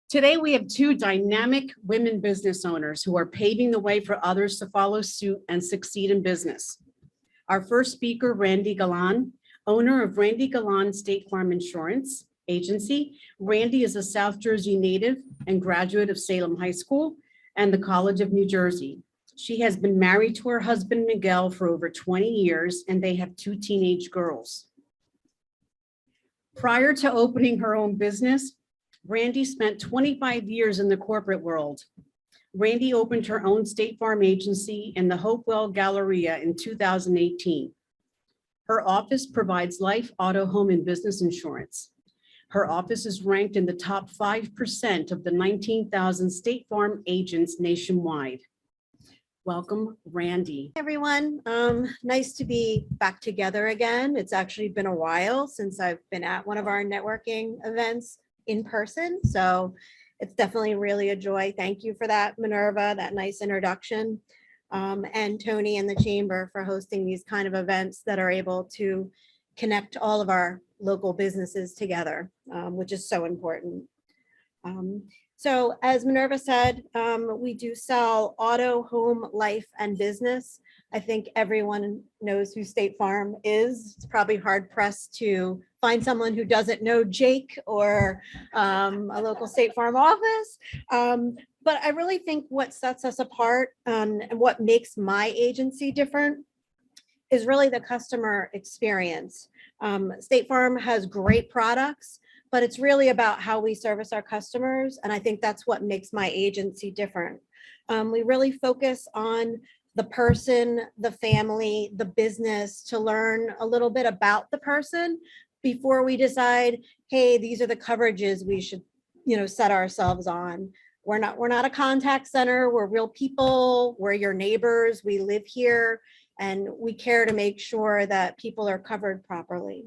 Today, we have two dynamic women business owners who are paving the way for others to follow suit and succeed in business. Our first speaker, Randy Galan, owner of Randy Galan State Farm Insurance Agency. Randy is a South Jersey native and graduate of Salem High School and the College of New Jersey. She has been married to her husband, Miguel, for over 20 years, and they have two teenage girls. Prior to opening her own business, Randy spent 25 years in the corporate world. Randy opened her own State Farm agency in the Hopewell Galleria in 2018. Her office provides life, auto, home, and business insurance. Her office is ranked in the top 5% of the 19,000 State Farm agents nationwide. Welcome, Randy. Hey everyone, nice to be back together again. It's actually been a while since I've been at one of our networking events in person, so it's definitely really a joy. Thank you for that, Minerva, that nice introduction, and Tony and the Chamber for hosting these kind of events that are able to connect all of our local businesses together, which is so important. So as Minerva said, we do sell auto, home, life, and business. I think everyone knows who State Farm is. It's probably hard pressed to find someone who doesn't know Jake or a local State Farm office. But I really think what sets us apart and what makes my agency different is really the customer experience. State Farm has great products, but it's really about how we service our customers. And I think that's what makes my agency different. We really focus on the person, the family, the business, to learn a little bit about the person before we decide, hey, these are the coverages we should, set ourselves on. We're not a contact center. We're real people. We're your neighbors. We live here, and we care to make sure that people are covered properly.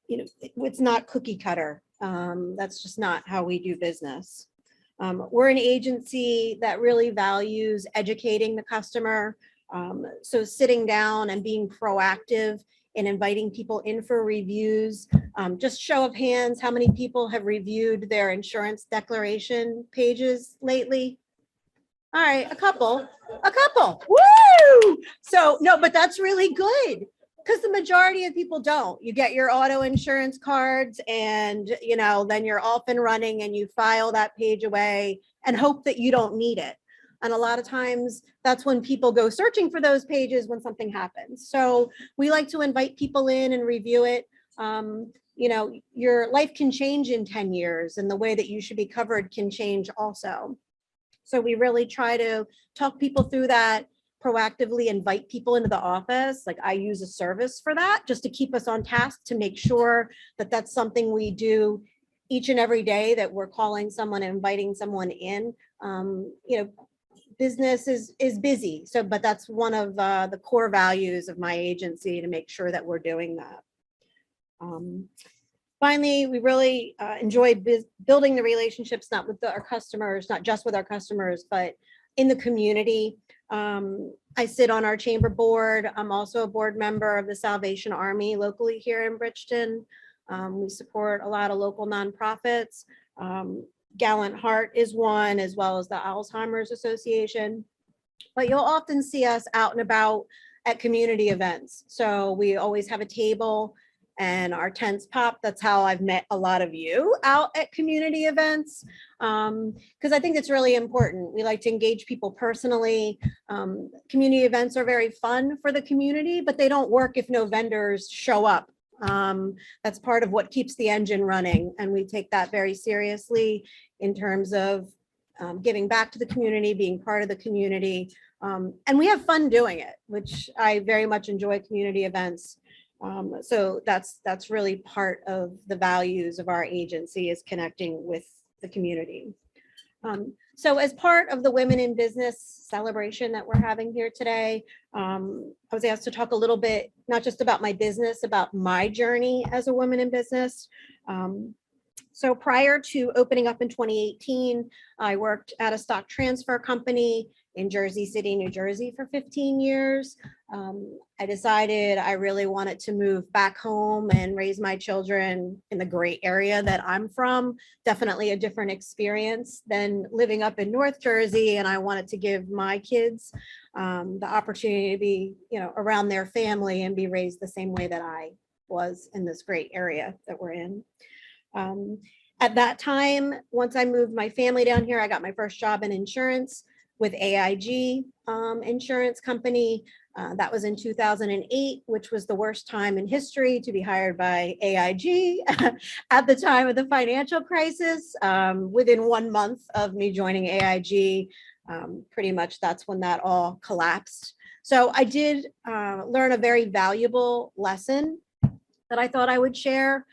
It's not cookie cutter. That's just not how we do business. We're an agency that really values educating the customer. So sitting down and being proactive and inviting people in for reviews. Just show of hands, how many people have reviewed their insurance declaration pages lately? All right, a couple. Woo! So no, but that's really good, because the majority of people don't. You get your auto insurance cards and, then you're off and running and you file that page away and hope that you don't need it. And a lot of times that's when people go searching for those pages when something happens. So we like to invite people in and review it. Your life can change in 10 years and the way that you should be covered can change also. So we really try to talk people through that, proactively invite people into the office. Like, I use a service for that, just to keep us on task, to make sure that that's something we do each and every day, that we're calling someone and inviting someone in. Business is busy. So, but that's one of the core values of my agency, to make sure that we're doing that. Finally, we really enjoy building the relationships, not just with our customers, but in the community. I sit on our chamber board. I'm also a board member of the Salvation Army locally here in Bridgeton. We support a lot of local nonprofits. Gallant Heart is one, as well as the Alzheimer's Association. But you'll often see us out and about at community events. So we always have a table and our tents pop. That's how I've met a lot of you out at community events, because I think it's really important. We like to engage people personally. Community events are very fun for the community, but they don't work if no vendors show up. That's part of what keeps the engine running, and we take that very seriously in terms of giving back to the community, being part of the community, and we have fun doing it, which I very much enjoy. Community events. So that's really part of the values of our agency, is connecting with the community. So as part of the Women in Business celebration that we're having here today, I was asked to talk a little bit, not just about my business, about my journey as a woman in business. So prior to opening up in 2018, I worked at a stock transfer company in Jersey City, New Jersey for 15 years. I decided I really wanted to move back home and raise my children in the great area that I'm from. Definitely a different experience than living up in North Jersey. And I wanted to give my kids the opportunity to be, around their family and be raised the same way that I was in this great area that we're in. At that time, once I moved my family down here, I got my first job in insurance with AIG Insurance Company. That was in 2008, which was the worst time in history to be hired by AIG at the time of the financial crisis. Within 1 month of me joining AIG, pretty much that's when that all collapsed. So I did learn a very valuable lesson that I thought I would share.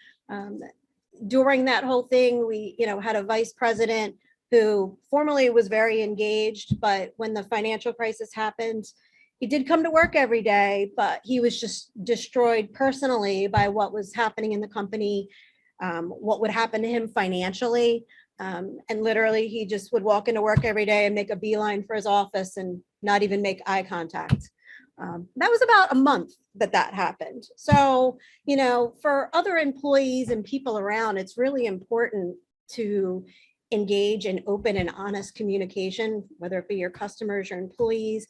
During that whole thing, we, had a vice president who formerly was very engaged, but when the financial crisis happened, he did come to work every day, but he was just destroyed personally by what was happening in the company, what would happen to him financially. And literally, he just would walk into work every day and make a beeline for his office and not even make eye contact. That was about a month that happened. So, for other employees and people around, it's really important to engage in open and honest communication, whether it be your customers, your employees.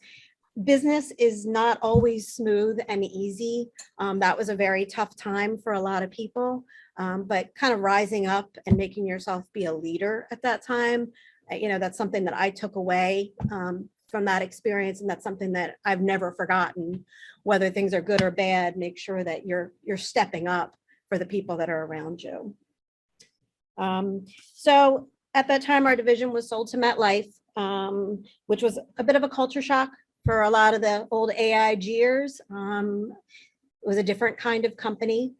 Business is not always smooth and easy. That was a very tough time for a lot of people, but kind of rising up and making yourself be a leader at that time, that's something that I took away from that experience. And that's something that I've never forgotten. Whether things are good or bad, make sure that you're stepping up for the people that are around you. So at that time, our division was sold to MetLife, which was a bit of a culture shock for a lot of the old AIGers. It was a different kind of company.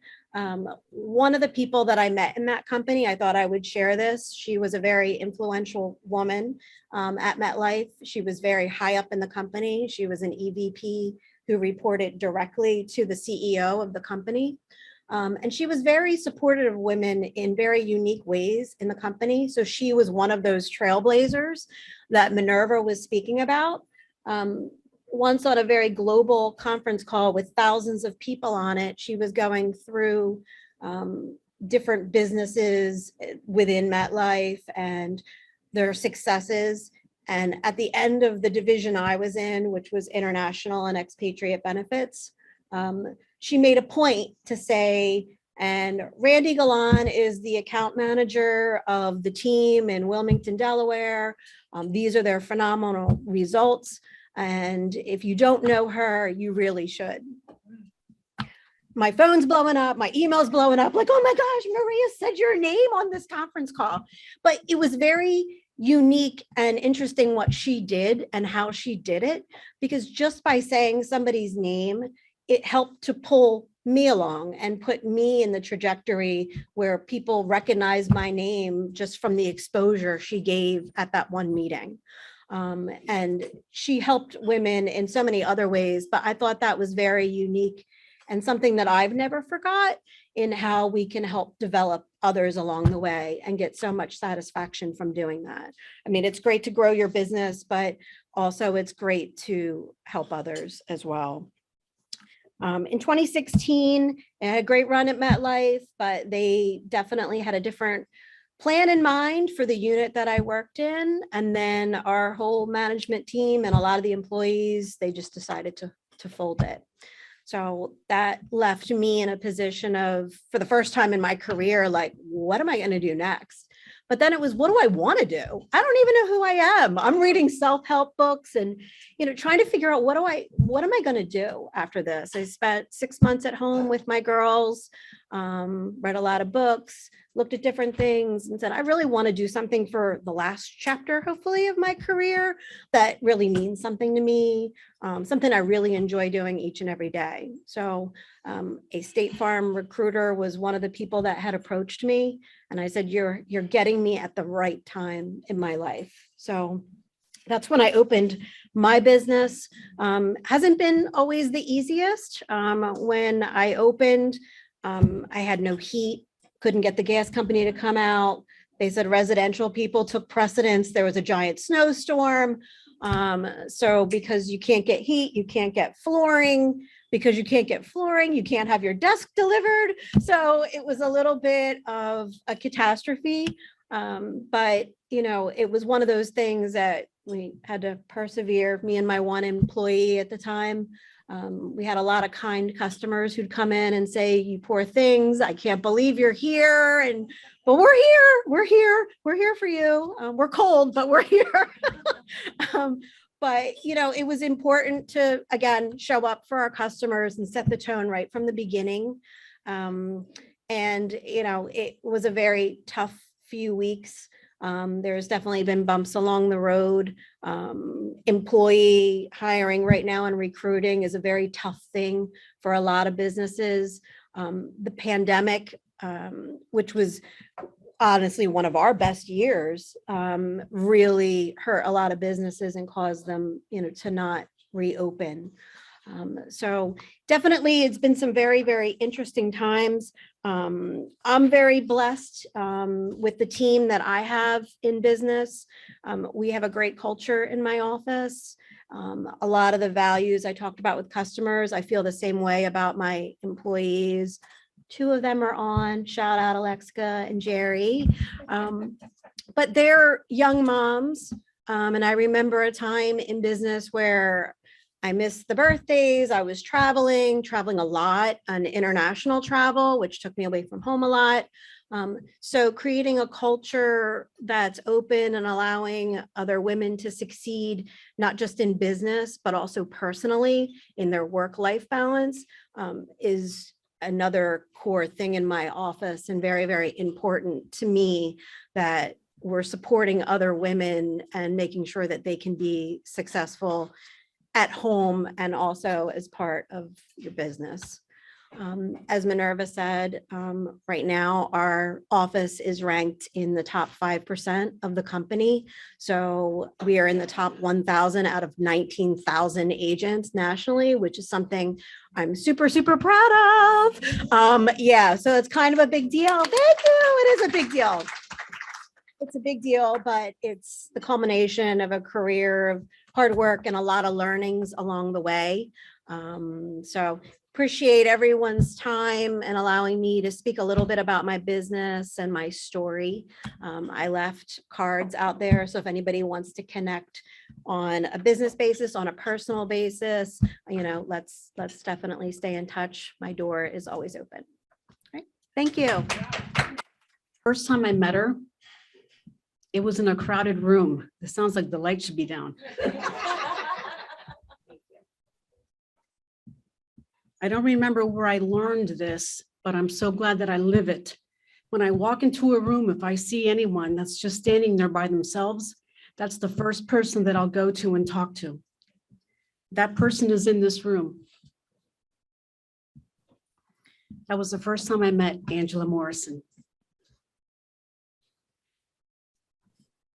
One of the people that I met in that company, I thought I would share this. She was a very influential woman at MetLife. She was very high up in the company. She was an EVP who reported directly to the CEO of the company. And she was very supportive of women in very unique ways in the company. So she was one of those trailblazers that Minerva was speaking about. Once on a very global conference call with thousands of people on it, she was going through different businesses within MetLife and their successes. And at the end of the division I was in, which was international and expatriate benefits, she made a point to say, and Randy Galan is the account manager of the team in Wilmington, Delaware. These are their phenomenal results. And if you don't know her, you really should. My phone's blowing up, my email's blowing up, like, oh my gosh, Maria said your name on this conference call. But it was very unique and interesting what she did and how she did it, because just by saying somebody's name, it helped to pull me along and put me in the trajectory where people recognize my name just from the exposure she gave at that one meeting. And she helped women in so many other ways, but I thought that was very unique and something that I've never forgot in how we can help develop others along the way and get so much satisfaction from doing that. I mean, it's great to grow your business, but also it's great to help others as well. In 2016, I had a great run at MetLife, but they definitely had a different plan in mind for the unit that I worked in. And then our whole management team and a lot of the employees, they just decided to fold it. So that left me in a position of, for the first time in my career, like, what am I going to do next? But then it was, what do I want to do? I don't even know who I am. I'm reading self-help books and, trying to figure out what am I going to do after this? I spent 6 months at home with my girls, read a lot of books, looked at different things and said, I really want to do something for the last chapter, hopefully, of my career that really means something to me, something I really enjoy doing each and every day. So a State Farm recruiter was one of the people that had approached me. And I said, you're getting me at the right time in my life. So that's when I opened my business. Hasn't been always the easiest. When I opened, I had no heat couldn't get the gas company to come out. They said residential people took precedence. There was a giant snowstorm. So because you can't get heat, you can't get flooring. Because you can't get flooring, you can't have your desk delivered. So it was a little bit of a catastrophe. But, you know, it was one of those things that we had to persevere, me and my one employee at the time. We had a lot of kind customers who'd come in and say, you poor things, I can't believe you're here. But we're here for you. We're cold, but we're here. But, you know, it was important to, again, show up for our customers and set the tone right from the beginning. And, you know, it was a very tough few weeks. There's definitely been bumps along the road. Employee hiring right now and recruiting is a very tough thing for a lot of businesses. The pandemic, which was honestly one of our best years, really hurt a lot of businesses and caused them, you know, to not reopen. So definitely it's been some very, very interesting times. I'm very blessed with the team that I have in business. We have a great culture in my office. A lot of the values I talked about with customers, I feel the same way about my employees. Two of them are on, shout out Alexa and Jerry. But they're young moms. And I remember a time in business where I missed the birthdays. I was traveling a lot on international travel, which took me away from home a lot. So creating a culture that's open and allowing other women to succeed, not just in business, but also personally in their work-life balance, is another core thing in my office, and very, very important to me that we're supporting other women and making sure that they can be successful at home and also as part of your business. As Minerva said, right now our office is ranked in the top 5% of the company. So we are in the top 1,000 out of 19,000 agents nationally, which is something I'm super, super proud of. Yeah, so it's kind of a big deal. Thank you. It is a big deal. It's a big deal, but it's the culmination of a career of hard work and a lot of learnings along the way. So appreciate everyone's time and allowing me to speak a little bit about my business and my story. I left cards out there, so if anybody wants to connect on a business basis, on a personal basis, you know, let's definitely stay in touch. My door is always open. All right, thank you. First time I met her, it was in a crowded room. It sounds like the light should be down. I don't remember where I learned this, but I'm so glad that I live it. When I walk into a room, if I see anyone that's just standing there by themselves, that's the first person that I'll go to and talk to. That person is in this room. That was the first time I met Angela Morrison.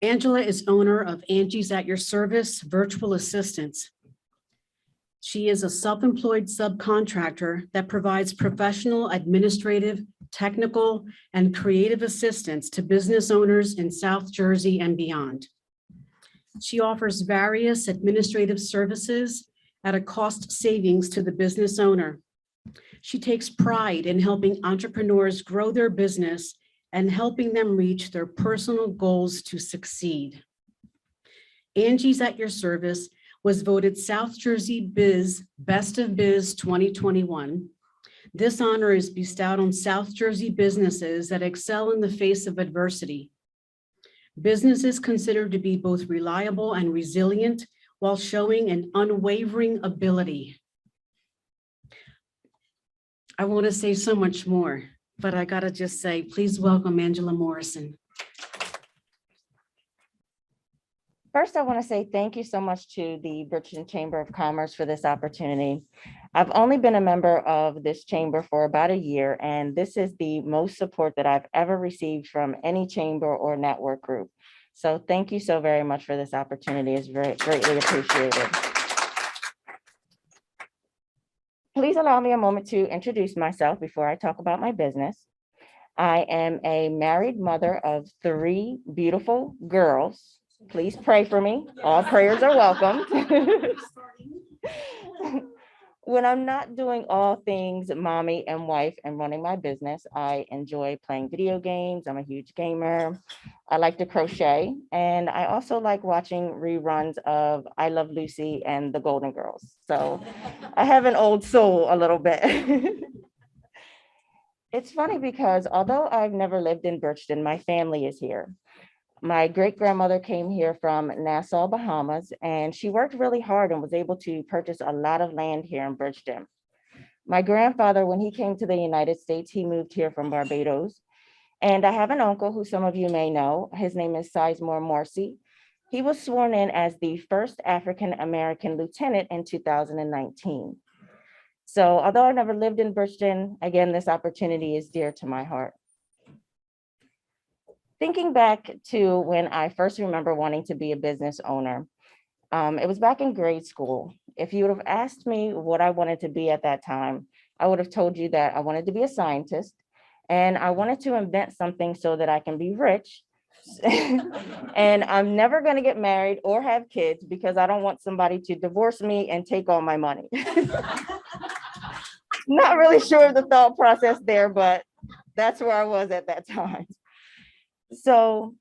Angela is owner of Angie's at Your Service Virtual Assistants. She is a self-employed subcontractor that provides professional, administrative, technical, and creative assistance to business owners in South Jersey and beyond. She offers various administrative services at a cost savings to the business owner. She takes pride in helping entrepreneurs grow their business and helping them reach their personal goals to succeed. Angie's at Your Service was voted South Jersey Biz Best of Biz 2021. This honor is bestowed on South Jersey businesses that excel in the face of adversity. Businesses considered to be both reliable and resilient while showing an unwavering ability. I want to say so much more, but I gotta just say, please welcome Angela Morrison. First, I want to say thank you so much to the Richmond Chamber of Commerce for this opportunity. I've only been a member of this chamber for about a year, and this is the most support that I've ever received from any chamber or network group. So thank you so very much for this opportunity. It's very greatly appreciated. Please allow me a moment to introduce myself before I talk about my business. I am a married mother of 3 beautiful girls. Please pray for me. All prayers are welcome. When I'm not doing all things mommy and wife and running my business, I enjoy playing video games. I'm a huge gamer. I like to crochet, and I also like watching reruns of I Love Lucy and The Golden Girls. So I have an old soul a little bit. It's funny because although I've never lived in Birchton, my family is here. My great grandmother came here from Nassau, Bahamas, and she worked really hard and was able to purchase a lot of land here in Birchton. My grandfather, when he came to the United States, he moved here from Barbados. And I have an uncle who some of you may know. His name is Sizemore Morsi. He was sworn in as the first African-American lieutenant in 2019. So although I never lived in Birchton, again, this opportunity is dear to my heart. Thinking back to when I first remember wanting to be a business owner, it was back in grade school. If you would have asked me what I wanted to be at that time, I would have told you that I wanted to be a scientist and I wanted to invent something so that I can be rich. And I'm never going to get married or have kids because I don't want somebody to divorce me and take all my money. Not really sure of the thought process there, but that's where I was at that time. So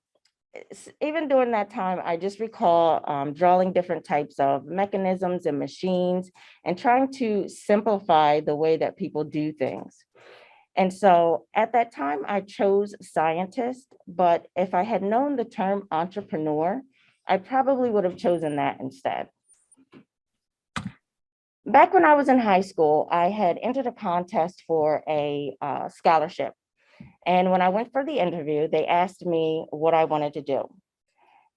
even during that time, I just recall drawing different types of mechanisms and machines and trying to simplify the way that people do things. And so at that time, I chose scientist, but if I had known the term entrepreneur, I probably would have chosen that instead. Back when I was in high school, I had entered a contest for a scholarship. And when I went for the interview, they asked me what I wanted to do.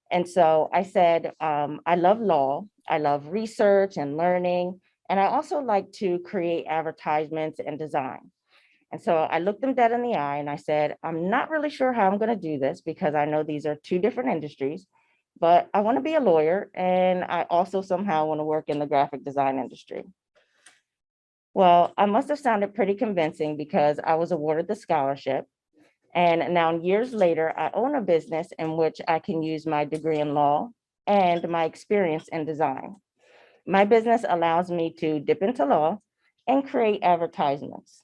And so I said, I love law, I love research and learning, and I also like to create advertisements and design. And so I looked them dead in the eye and I said, I'm not really sure how I'm going to do this because I know these are 2 different industries, but I want to be a lawyer and I also somehow want to work in the graphic design industry. Well, I must have sounded pretty convincing because I was awarded the scholarship. And now years later, I own a business in which I can use my degree in law and my experience in design. My business allows me to dip into law and create advertisements.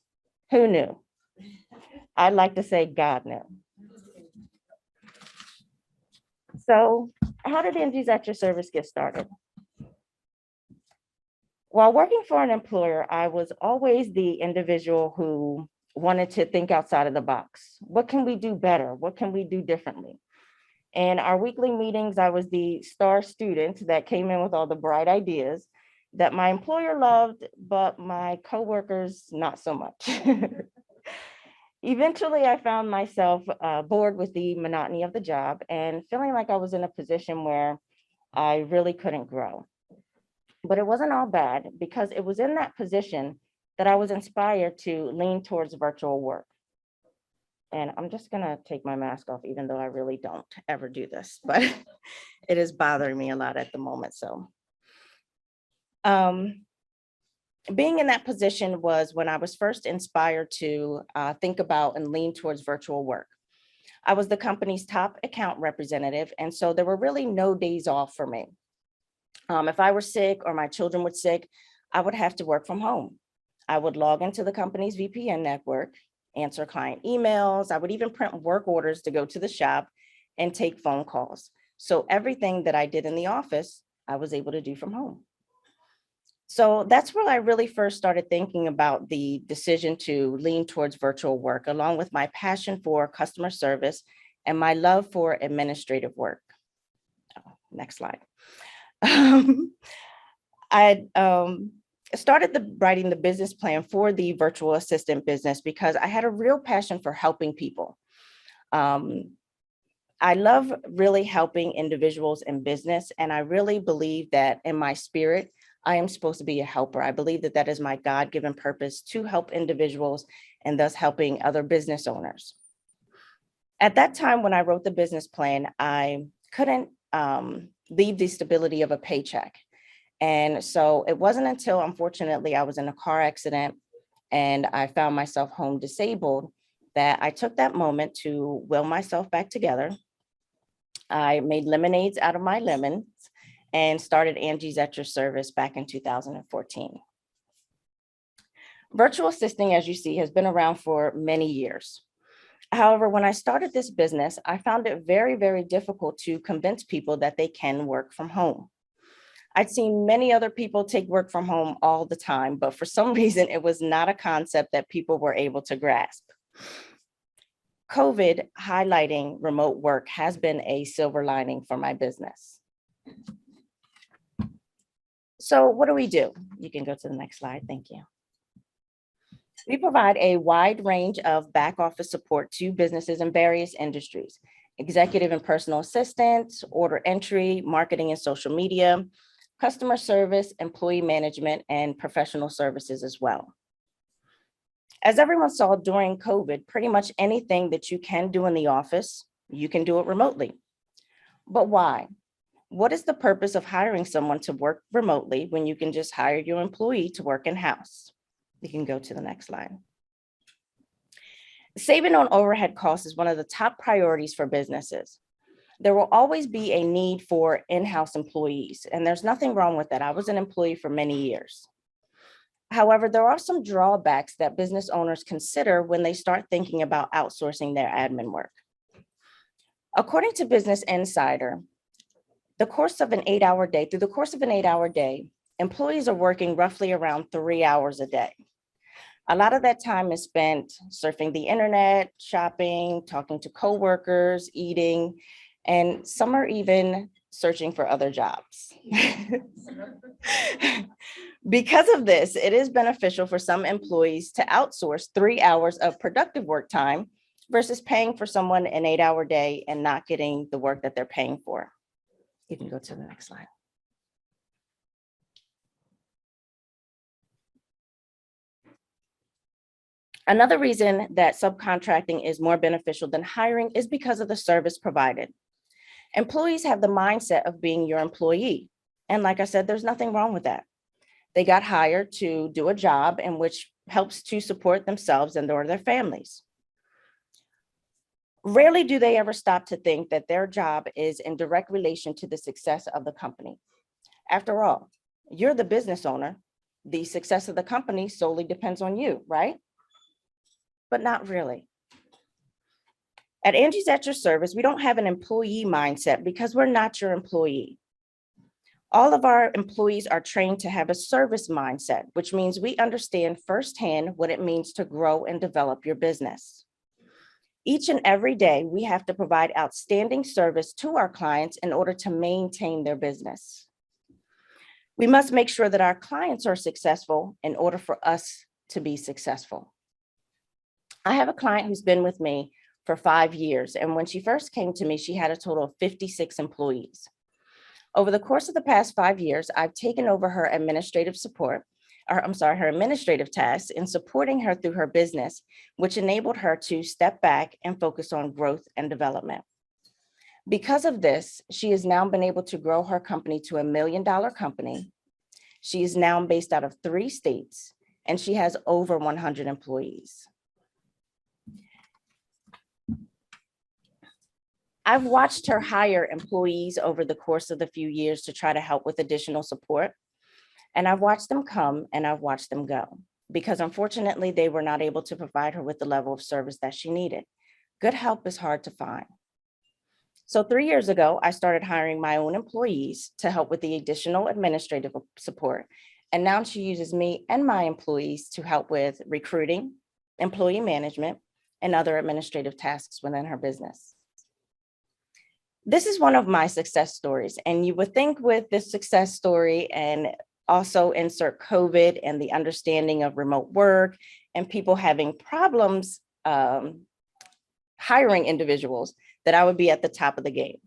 Who knew? I'd like to say God knew. So how did Angie's at Your Service get started? While working for an employer, I was always the individual who wanted to think outside of the box. What can we do better? What can we do differently? In our weekly meetings, I was the star student that came in with all the bright ideas that my employer loved, but my coworkers not so much. Eventually, I found myself bored with the monotony of the job and feeling like I was in a position where I really couldn't grow. But it wasn't all bad because it was in that position that I was inspired to lean towards virtual work. And I'm just gonna take my mask off, even though I really don't ever do this, but it is bothering me a lot at the moment. So being in that position was when I was first inspired to think about and lean towards virtual work. I was the company's top account representative, and so there were really no days off for me. If I were sick or my children were sick, I would have to work from home. I would log into the company's VPN network, answer client emails. I would even print work orders to go to the shop and take phone calls. So everything that I did in the office, I was able to do from home. So that's where I really first started thinking about the decision to lean towards virtual work, along with my passion for customer service and my love for administrative work. Next slide. I started writing the business plan for the virtual assistant business because I had a real passion for helping people. I love really helping individuals in business, and I really believe that in my spirit, I am supposed to be a helper. I believe that that is my God-given purpose to help individuals and thus helping other business owners. At that time, when I wrote the business plan, I couldn't leave the stability of a paycheck. And so it wasn't until, unfortunately, I was in a car accident and I found myself home disabled that I took that moment to will myself back together. I made lemonades out of my lemons and started Angie's at Your Service back in 2014. Virtual assisting, as you see, has been around for many years. However, when I started this business, I found it very, very difficult to convince people that they can work from home. I'd seen many other people take work from home all the time, but for some reason, it was not a concept that people were able to grasp. COVID highlighting remote work has been a silver lining for my business. So what do we do? You can go to the next slide. Thank you. We provide a wide range of back office support to businesses in various industries: executive and personal assistance, order entry, marketing and social media, customer service, employee management, and professional services as well. As everyone saw during COVID, pretty much anything that you can do in the office, you can do it remotely. But why? What is the purpose of hiring someone to work remotely when you can just hire your employee to work in-house? You can go to the next slide. Saving on overhead costs is one of the top priorities for businesses. There will always be a need for in-house employees, and there's nothing wrong with that. I was an employee for many years. However, there are some drawbacks that business owners consider when they start thinking about outsourcing their admin work. According to Business Insider, through the course of an 8-hour day, employees are working roughly around 3 hours a day. A lot of that time is spent surfing the internet, shopping, talking to coworkers, eating, and some are even searching for other jobs. Because of this, it is beneficial for some employees to outsource 3 hours of productive work time versus paying for someone an 8-hour day and not getting the work that they're paying for. You can go to the next slide. Another reason that subcontracting is more beneficial than hiring is because of the service provided. Employees have the mindset of being your employee. And like I said, there's nothing wrong with that. They got hired to do a job in which helps to support themselves and or their families. Rarely do they ever stop to think that their job is in direct relation to the success of the company. After all, you're the business owner. The success of the company solely depends on you, right? But not really. At Angie's at Your Service, we don't have an employee mindset because we're not your employee. All of our employees are trained to have a service mindset, which means we understand firsthand what it means to grow and develop your business. Each and every day, we have to provide outstanding service to our clients in order to maintain their business. We must make sure that our clients are successful in order for us to be successful. I have a client who's been with me for 5 years, and when she first came to me, she had a total of 56 employees. Over the course of the past 5 years, I've taken over her administrative tasks in supporting her through her business, which enabled her to step back and focus on growth and development. Because of this, she has now been able to grow her company to $1 million company. She is now based out of 3 states, and she has over 100 employees. I've watched her hire employees over the course of the few years to try to help with additional support. And I've watched them come and I've watched them go because unfortunately they were not able to provide her with the level of service that she needed. Good help is hard to find. So 3 years ago, I started hiring my own employees to help with the additional administrative support. And now she uses me and my employees to help with recruiting, employee management, and other administrative tasks within her business. This is one of my success stories, and you would think with this success story and also insert COVID and the understanding of remote work and people having problems hiring individuals that I would be at the top of the game.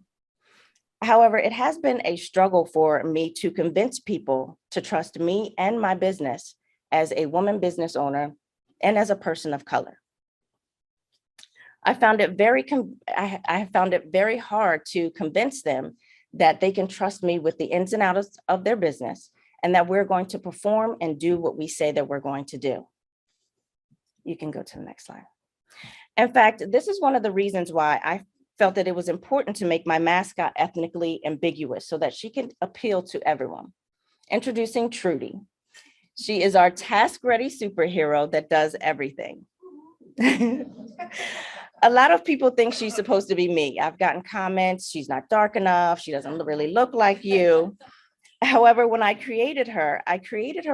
However, it has been a struggle for me to convince people to trust me and my business as a woman business owner and as a person of color. I found it very hard to convince them that they can trust me with the ins and outs of their business and that we're going to perform and do what we say that we're going to do. You can go to the next slide. In fact, this is one of the reasons why I felt that it was important to make my mascot ethnically ambiguous so that she can appeal to everyone. Introducing Trudy. She is our task-ready superhero that does everything. A lot of people think she's supposed to be me. I've gotten comments, she's not dark enough, she doesn't really look like you. However, when I created her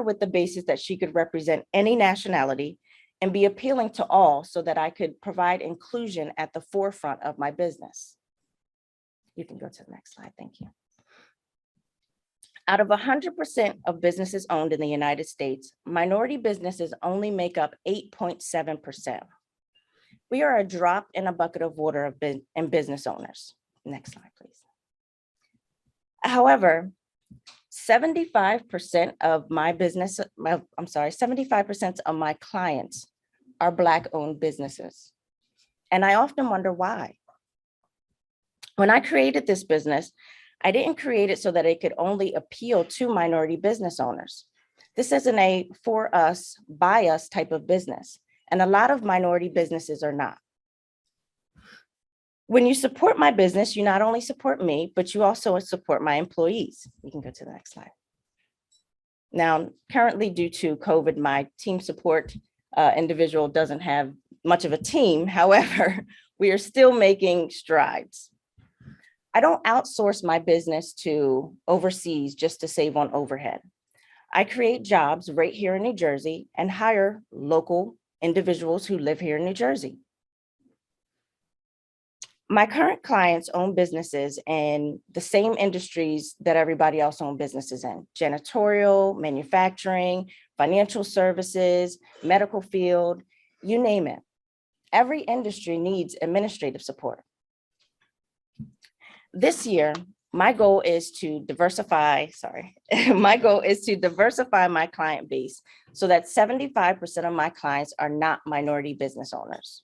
with the basis that she could represent any nationality and be appealing to all so that I could provide inclusion at the forefront of my business. You can go to the next slide, thank you. Out of 100% of businesses owned in the United States, minority businesses only make up 8.7%. We are a drop in a bucket of water in business owners. Next slide, please. However, 75% of my business, 75% of my clients are Black-owned businesses. And I often wonder why. When I created this business, I didn't create it so that it could only appeal to minority business owners. This isn't a for us, by us type of business. And a lot of minority businesses are not. When you support my business, you not only support me, but you also support my employees. You can go to the next slide. Now, currently due to COVID, my team support individual doesn't have much of a team. However, we are still making strides. I don't outsource my business to overseas just to save on overhead. I create jobs right here in New Jersey and hire local individuals who live here in New Jersey. My current clients own businesses in the same industries that everybody else owns businesses in: janitorial, manufacturing, financial services, medical field, you name it. Every industry needs administrative support. This year, my goal is to diversify my client base so that 75% of my clients are not minority business owners.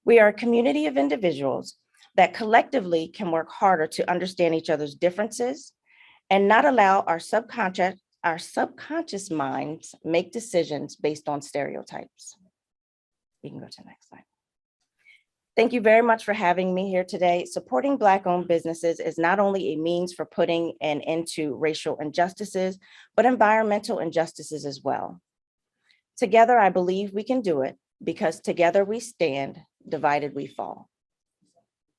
We are a community of individuals that collectively can work harder to understand each other's differences and not allow our subconscious minds make decisions based on stereotypes. You can go to the next slide. Thank you very much for having me here today. Supporting Black-owned businesses is not only a means for putting an end to racial injustices, but environmental injustices as well. Together, I believe we can do it because together we stand, divided we fall.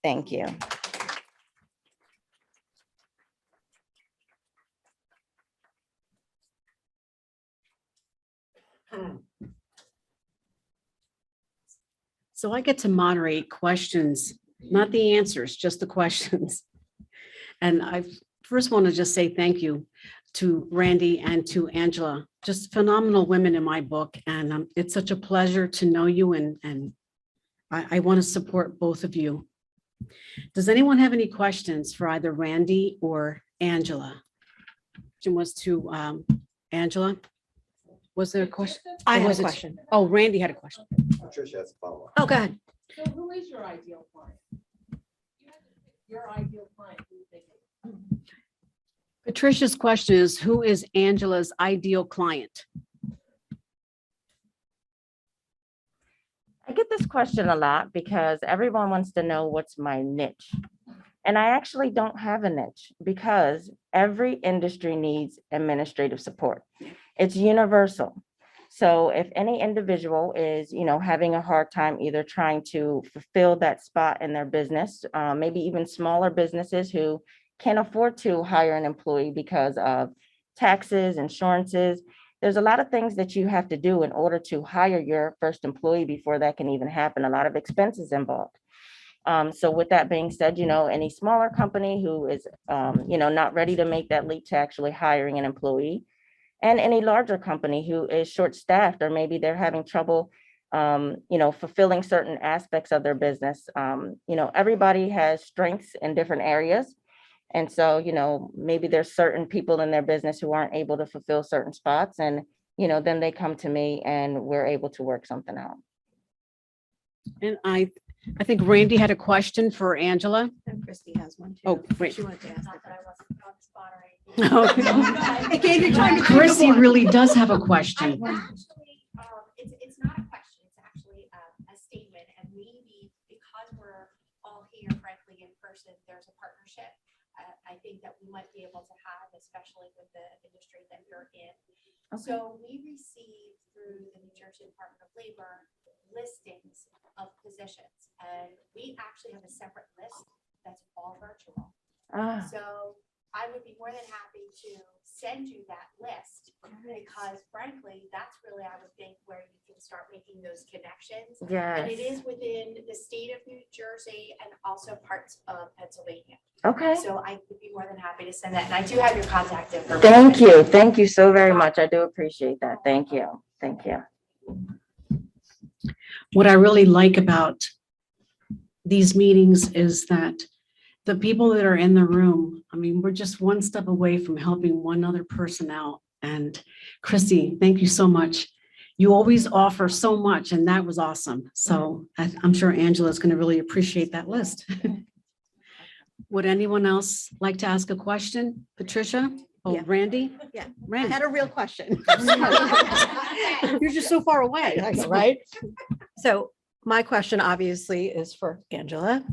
Thank you. So I get to moderate questions, not the answers, just the questions. And I first want to just say thank you to Randy and to Angela, just phenomenal women in my book. And it's such a pleasure to know you, and I want to support both of you. Does anyone have any questions for either Randy or Angela? Question was to Angela. Was there a question? I Or have was a it- question. Oh, Randy had a question. Patricia has a follow-up. Oh, go ahead. So who is your ideal client? Your ideal client, who you think? Patricia's question is, who is Angela's ideal client? I get this question a lot because everyone wants to know what's my niche. And I actually don't have a niche because every industry needs administrative support. It's universal. So if any individual is, having a hard time either trying to fulfill that spot in their business, maybe even smaller businesses who can't afford to hire an employee because of taxes, insurances, there's a lot of things that you have to do in order to hire your first employee before that can even happen. A lot of expenses involved. So with that being said, any smaller company who is, not ready to make that leap to actually hiring an employee, and any larger company who is short-staffed, or maybe they're having trouble, fulfilling certain aspects of their business. Everybody has strengths in different areas. And so, maybe there's certain people in their business who aren't able to fulfill certain spots, and, then they come to me and we're able to work something out. And I think Randy had a question for Angela. And Christy has one too. Oh, great. She wanted to ask. Not that I wasn't on the spot or anything. I gave you time to think of Chrissy one. really does have a question. Actually, it's not a question, it's actually a statement, I think that we might be able to have, especially with the industry that you're in. Okay. So we receive through the New Jersey Department of Labor listings of positions, and we actually have a separate list that's all virtual. Ah, So I would be more than happy to send you that list, because frankly, that's really, I would think, where you can start making those connections. And it yes. is within the state of New Jersey and also parts of Pennsylvania. Okay. So I would be more than happy to send that. And I do have your contact information. Thank you. Thank you so very much. I do appreciate that. Thank you. Thank you. What I really like about these meetings is that the people that are in the room, I mean, we're just one step away from helping one other person out. And Christy, thank you so much. You always offer so much, and that was awesome. So I'm sure Angela's going to really appreciate that list. Would anyone else like to ask a question? Patricia? Oh, Yeah. Randy? Yeah. I Randy, had a real question. you're just so far away. I know, right? So my question obviously is for Angela.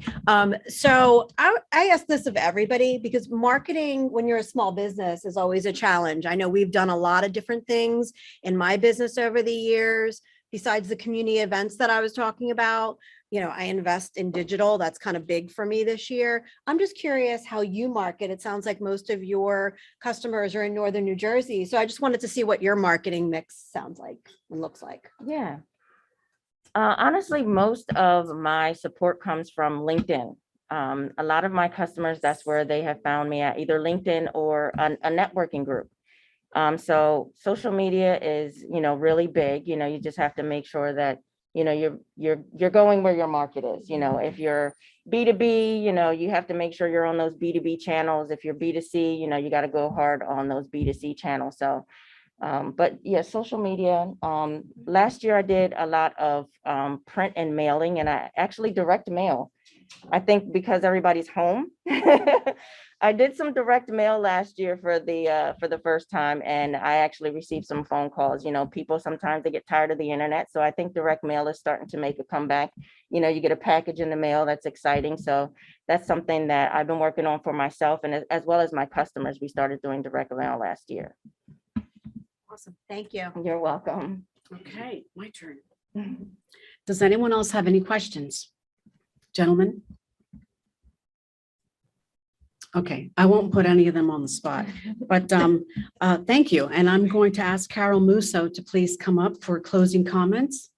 So I ask this of everybody because marketing when you're a small business is always a challenge. I know we've done a lot of different things in my business over the years, besides the community events that I was talking about. You know, I invest in digital. That's kind of big for me this year. I'm just curious how you market. It sounds like most of your customers are in Northern New Jersey. So I just wanted to see what your marketing mix sounds like and looks like. Yeah. Honestly, most of my support comes from LinkedIn. A lot of my customers, that's where they have found me at, either LinkedIn or a networking group. So social media is, really big. You just have to make sure that, you're going where your market is. If you're B2B, you have to make sure you're on those B2B channels. If you're B2C, you got to go hard on those B2C channels. So but yeah, social media. Last year I did a lot of print and mailing, and I actually direct mail. I think because everybody's home. I did some direct mail last year for the first time, and I actually received some phone calls. People sometimes they get tired of the internet, so I think direct mail is starting to make a comeback. You get a package in the mail, that's exciting. So that's something that I've been working on for myself, and as well as my customers. We started doing direct mail last year. Awesome. Thank you. You're welcome. Okay, my turn. Does anyone else have any questions? Gentlemen? Okay, I won't put any of them on the spot, but thank you. And I'm going to ask Carol Musso to please come up for closing comments.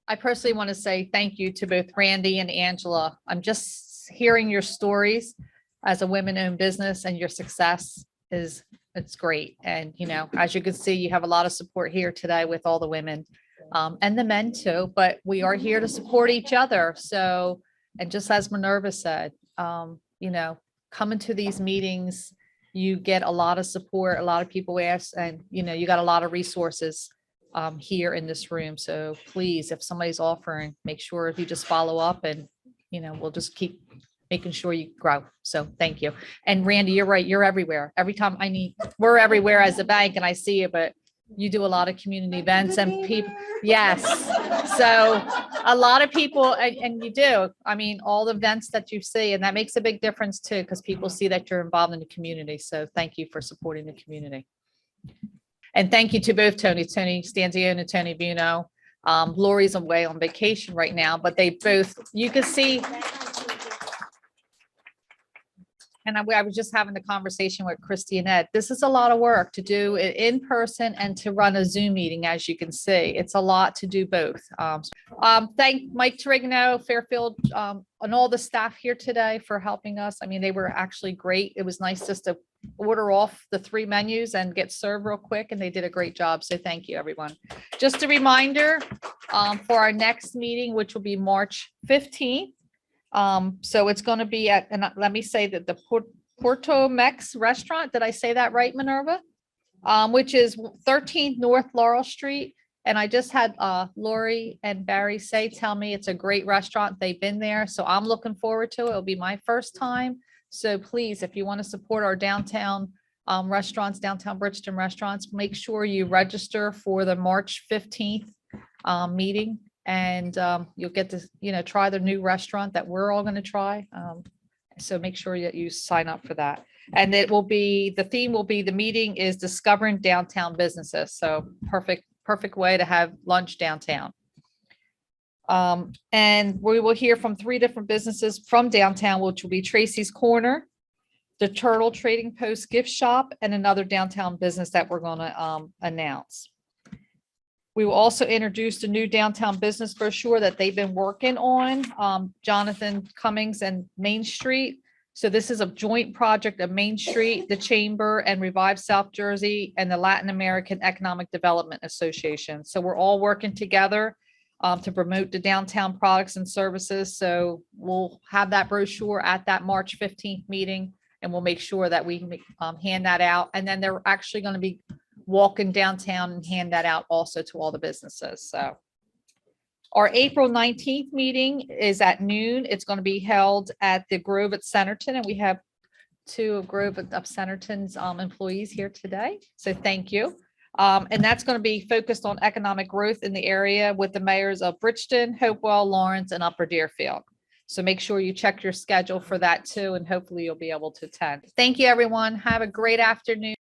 I personally want to say thank you to both Randy and Angela. I'm just hearing your stories as a women-owned business, and your success it's great. And, as you can see, you have a lot of support here today with all the women and the men too, but we are here to support each other. So, and just as Minerva said, coming to these meetings, you get a lot of support, a lot of people ask, and, you got a lot of resources here in this room. So please, if somebody's offering, make sure if you just follow up, and, we'll just keep making sure you grow. So thank you. And Randy, you're right. You're everywhere. Every time we're everywhere as a bank, and I see you, but you do a lot of community events and people. Yes. So a lot of people, and you do, all the events that you see, and that makes a big difference too, because people see that you're involved in the community. So thank you for supporting the community. And thank you to both Tony Stanzione and Tony Buno. Lori's away on vacation right now, but they both, you can see. And I was just having the conversation with Christy and Ed. This is a lot of work to do it in person and to run a Zoom meeting, as you can see. It's a lot to do both. Thank Mike Torigno, Fairfield, and all the staff here today for helping us. They were actually great. It was nice just to order off the 3 menus and get served real quick, and they did a great job. So thank you, everyone. Just a reminder for our next meeting, which will be March 15th. So it's going to be at, and let me say that the Porto Mex restaurant, did I say that right, Minerva? Which is 13th North Laurel Street. And I just had Lori and Barry tell me it's a great restaurant. They've been there. So I'm looking forward to it. It'll be my first time. So please, if you want to support our downtown restaurants, downtown Bridgeton restaurants, make sure you register for the March 15th meeting. And you'll get to, try the new restaurant that we're all going to try. So make sure that you sign up for that. And it will be, the theme will be, the meeting is discovering downtown businesses. So perfect way to have lunch downtown. And we will hear from 3 different businesses from downtown, which will be Tracy's Corner, the Turtle Trading Post Gift Shop, and another downtown business that we're going to announce. We will also introduce the new downtown business brochure that they've been working on, Jonathan Cummings and Main Street. So this is a joint project of Main Street, the Chamber, and Revive South Jersey, and the Latin American Economic Development Association. So we're all working together to promote the downtown products and services. So we'll have that brochure at that March 15th meeting, and we'll make sure that we hand that out. And then they're actually going to be walking downtown and hand that out also to all the businesses. So our April 19th meeting is at noon. It's going to be held at the Grove at Centerton, and we have 2 of Grove of Centerton's employees here today. So thank you. And that's going to be focused on economic growth in the area with the mayors of Bridgeton, Hopewell, Lawrence, and Upper Deerfield. So make sure you check your schedule for that too, and hopefully you'll be able to attend. Thank you, everyone. Have a great afternoon.